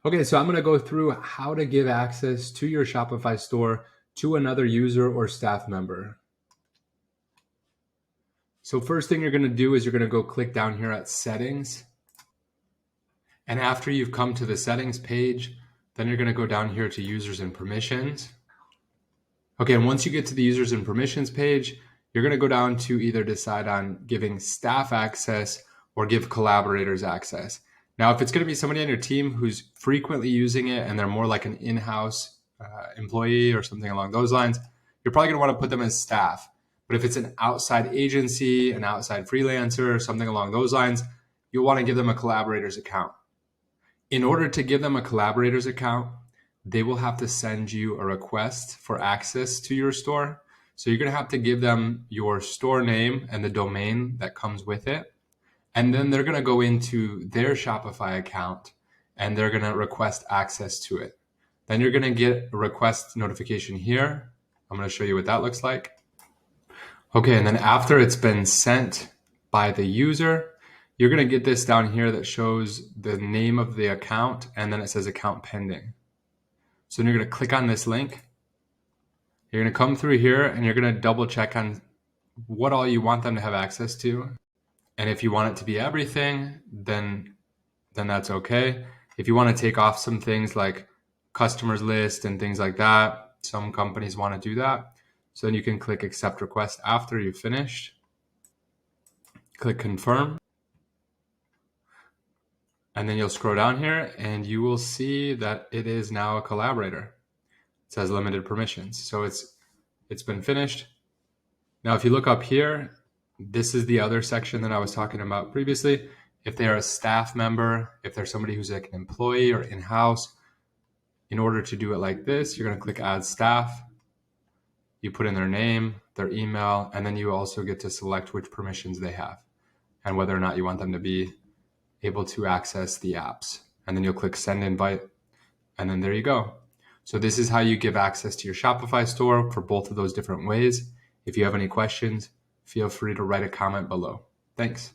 Okay, so I'm going to go through how to give access to your Shopify store to another user or staff member. So first thing you're going to do is you're going to go click down here at settings. And after you've come to the settings page, then you're going to go down here to users and permissions. Okay, and once you get to the users and permissions page, you're going to go down to either decide on giving staff access or give collaborators access. Now, if it's going to be somebody on your team who's frequently using it and they're more like an in-house employee or something along those lines, you're probably going to want to put them as staff. But if it's an outside agency, an outside freelancer, or something along those lines, you'll want to give them a collaborators account. In order to give them a collaborators account, they will have to send you a request for access to your store. So you're going to have to give them your store name and the domain that comes with it. And then they're going to go into their Shopify account and they're going to request access to it. Then you're going to get a request notification here. I'm going to show you what that looks like. Okay, and then after it's been sent by the user, you're going to get this down here that shows the name of the account and then it says account pending. So then you're going to click on this link. You're going to come through here and you're going to double check on what all you want them to have access to. And if you want it to be everything, then that's okay. If you want to take off some things like customers list and things like that, some companies want to do that. So then you can click accept request after you've finished. Click confirm. And then you'll scroll down here and you will see that it is now a collaborator. It says limited permissions. So it's been finished. Now, if you look up here, this is the other section that I was talking about previously. If they are a staff member, if they're somebody who's like an employee or in-house, in order to do it like this, you're going to click add staff. You put in their name, their email, and then you also get to select which permissions they have and whether or not you want them to be able to access the apps. And then you'll click send invite, and then there you go. So this is how you give access to your Shopify store for both of those different ways. If you have any questions, feel free to write a comment below. Thanks.